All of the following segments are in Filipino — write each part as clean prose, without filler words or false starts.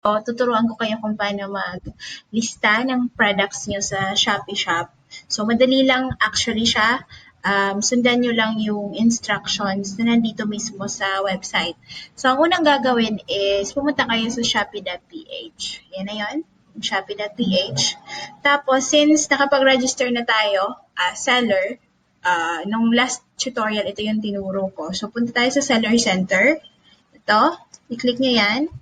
O, tuturuan ko kayo kung paano maglista ng products nyo sa Shopee Shop. So, madali lang actually siya. Sundan nyo lang yung instructions na nandito mismo sa website. So, ang unang gagawin is pumunta kayo sa shopee.ph. Yan na yun, shopee.ph. Tapos, since nakapag-register na tayo as seller, nung last tutorial, ito yung tinuro ko. So, punta tayo sa Seller Center. Ito, i-click nyo yan.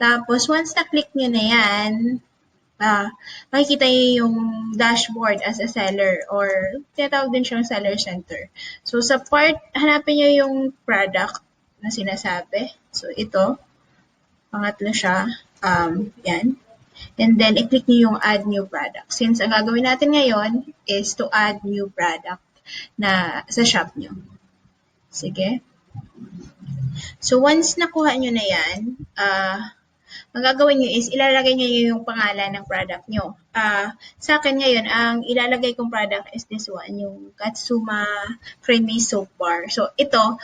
Tapos, once na-click nyo na yan, makikita nyo yung dashboard as a seller or tinatawag din siyang seller center. So, sa part, hanapin nyo yung product na sinasabi. So, ito, pangatlo siya, yan. And then, i-click nyo yung add new product. Since ang gagawin natin ngayon is to add new product na sa shop nyo. Sige. So, once nakuha nyo na yan, ang gagawin nyo is ilalagay nyo yung pangalan ng product nyo. Sa akin ngayon, ang ilalagay kong product is this one, yung Katsuma Creamy Soap Bar. So, ito,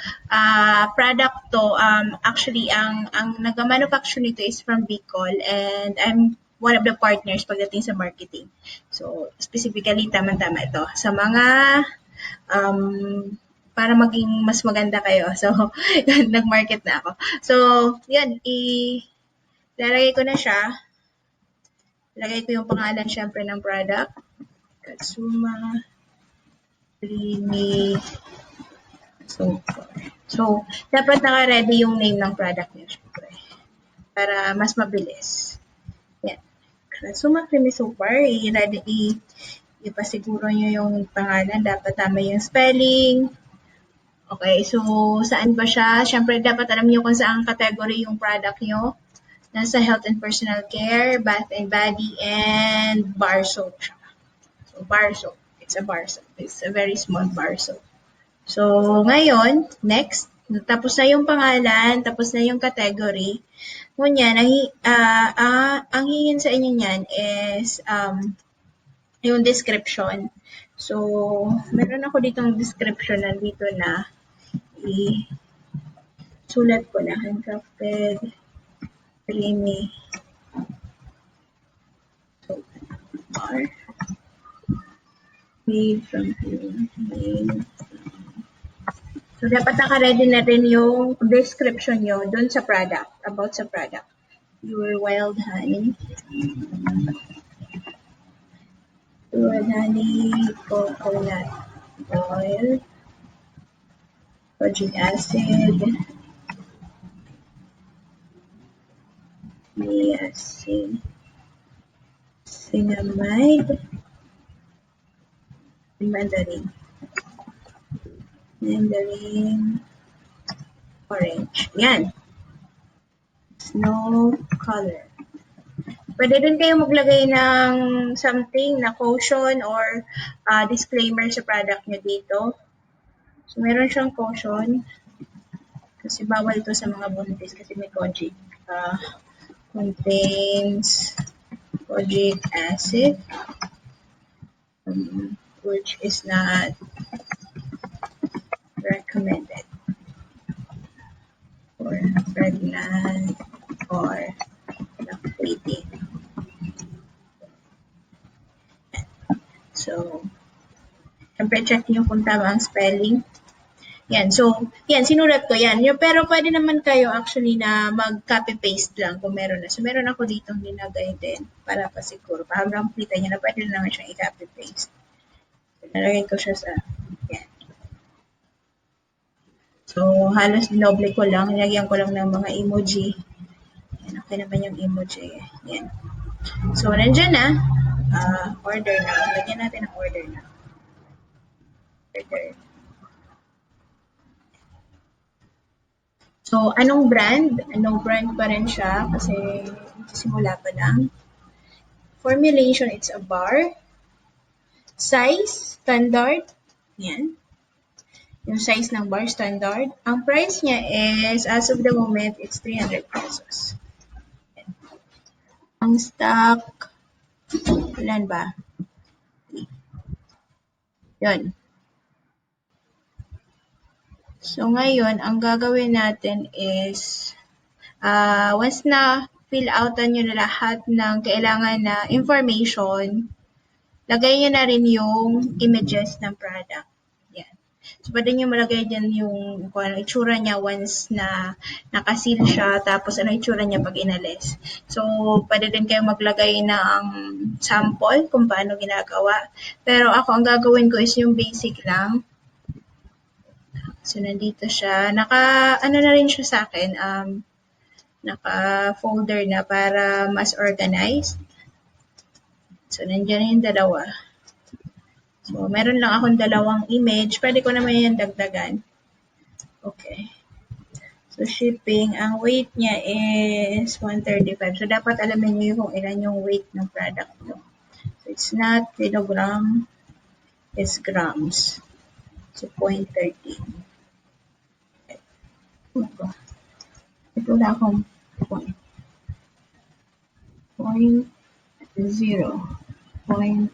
product to, actually, ang nag-manufacture nito is from Bicol and I'm one of the partners pagdating sa marketing. So, specifically, tama-tama ito. Sa mga para maging mas maganda kayo. So, nag-market na ako. So, yun, ilalagay ko na siya. Ilagay ko yung pangalan syempre ng product. Katsuma Creamy Soap. So, dapat naka-ready yung name ng product niyo syempre. Para mas mabilis. Yan. Katsuma Creamy Soap Bar. Ipasiguro nyo yung pangalan. Dapat tama yung spelling. Okay, so saan ba siya? Siyempre, dapat alam niyo kung saan category yung product niyo. Nasa health and personal care, bath and body, and bar soap siya. So, bar soap. It's a bar soap. It's a very small bar soap. So, ngayon, next, tapos na yung pangalan, tapos na yung category. Ngunyan, ang hingin sa inyo niyan is yung description. So, meron ako ditong description nandito na sulat ko na handcrafted creamy soap bar made from cream. So, dapat naka-ready na rin yung description nyo dun sa product, about sa product. Your wild honey. Wild honey, coconut oil, kojic acid, niacinamide, mandarin orange. Yan. Snow color. Pwede din kayo maglagay ng something na caution or disclaimer sa product nyo dito. So, meron siyang caution. Kasi bawal ito sa mga buntis kasi may kojic. Contains kojic acid, which is not recommended for pregnant or lactating. So, siyempre check nyo kung tama ang spelling. Yan, so, yan, sinulat ko yan. Pero pwede naman kayo actually na mag-copy-paste lang kung meron na. So, meron ako ditong linagay din para pasiguro. Para makita nyo na pwede naman siyang i-copy-paste. So, nalagay ko siya sa, yan. So, halos dinoble ko lang. Nilagyan ko lang ng mga emoji. Yan, okay naman yung emoji. Yan. So, nandiyan na. Order na. Lagyan natin ang order na. Order. So, anong brand? No brand pa rin siya kasi simula pa lang. Formulation, it's a bar. Size, standard. Yan. Yung size ng bar, standard. Ang price niya is, as of the moment, it's 300 pesos. Yan. Ang stock, ilan ba? Yun. So, ngayon, ang gagawin natin is, once na fill outan nyo na lahat ng kailangan na information. Lagay nyo na rin yung images ng product. Yan. So, pwede nyo malagay dyan yung kung ano itsura niya once na nakasil siya, tapos ano itsura niya pag inalis. So, pwede din kayo maglagay ng sample kung paano ginagawa. Pero ako, ang gagawin ko is yung basic lang. So, nandito siya. Ano na rin siya sa akin. Naka-folder na para mas organized. So, nandiyan yung dalawa. So, meron lang akong dalawang image. Pwede ko naman yan dagdagan. Okay. So, shipping. Ang weight niya is 135. So, dapat alamin niyo kung ilan yung weight ng product nyo. So, it's not kilogram. It's grams. So, 0.13. Ito na akong point. 0.0. 0.35.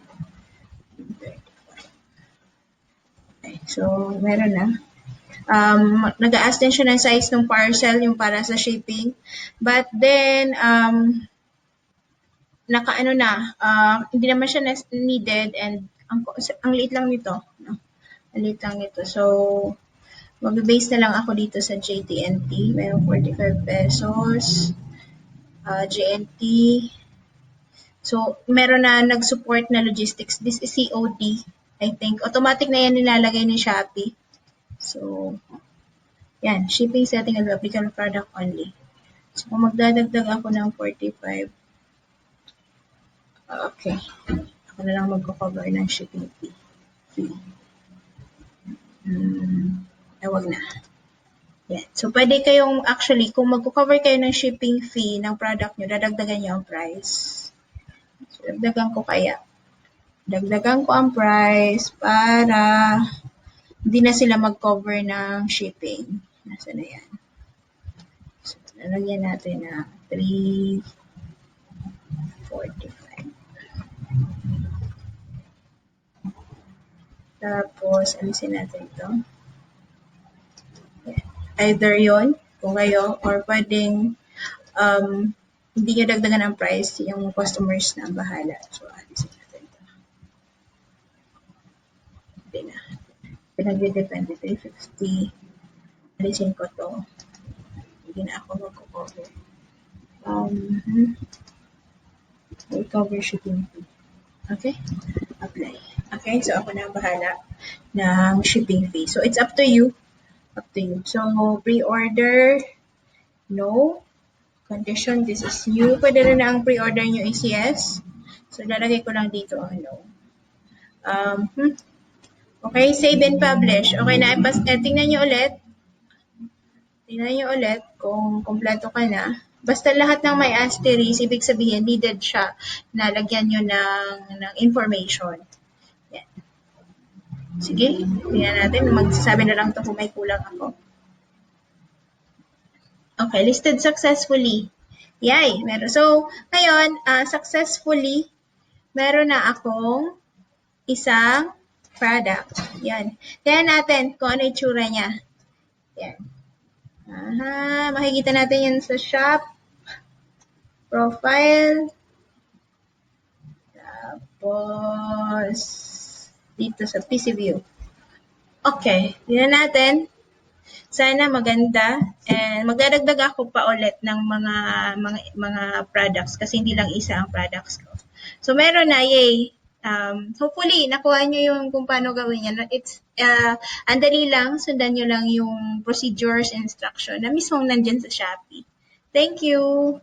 Okay, so meron na. Nag-a-ask din siya ng size ng parcel, yung para sa shipping. But then, hindi naman siya needed and ang liit lang nito. No? Ang liit lang nito. So, mag-base na lang ako dito sa JTNT. Mayroong 45 pesos. JNT. So, meron na nag-support na logistics. This is COD, I think. Automatic na yan nilalagay ni Shopee. So, yan. Shipping setting and applicable product only. So, kung magdadagdag ako ng 45, okay. Ako na lang magko-cover ng shipping fee. Wag na. Yan. So, pwede kayong, actually, kung magko-cover kayo ng shipping fee ng product nyo, dadagdagan nyo ang price. So, dagdagan ko ang price para hindi na sila mag-cover ng shipping. Nasaan na yan? So, nalagyan natin na 345. Tapos, alisin natin ito. Yan. Either yon kung kayo, or pwedeng hindi nyo dagdagan ang price, yung customers na bahala. So, alisin natin ito. Hindi na. Pinag-depende, 350. Alisin ko to. Hindi na ako magko-cover. Will cover shipping fee. Okay? Apply. Okay? So, ako na ang bahala ng shipping fee. So, it's up to you. Up to you. So, pre-order, no. Condition, this is new. Pwede rin na ang pre-order nyo is yes. So, lalagay ko lang dito ang no. Okay, save and publish. Okay na, tingnan nyo ulit. Tingnan nyo ulit kung kompleto ka na. Basta lahat ng may asterisk, ibig sabihin, needed siya na lagyan nyo ng information. Yan. Sige, tingnan natin. Magsasabi na lang ito kung may kulang ako. Okay, listed successfully. Yay, meron. So, ngayon, successfully, meron na akong isang product. Yan. Tingnan natin kung ano itsura niya. Yan. Makikita natin yan sa shop. Profile. Tapos, dito sa PC view. Okay. Tingnan natin. Sana maganda. And magdadagdag ako pa ulit ng mga products kasi hindi lang isa ang products ko. So, meron na. Yay. Hopefully, nakuha nyo yung kung paano gawin yan. It's, andali lang, sundan nyo lang yung procedures, instruction na mismong nandyan sa Shopee. Thank you!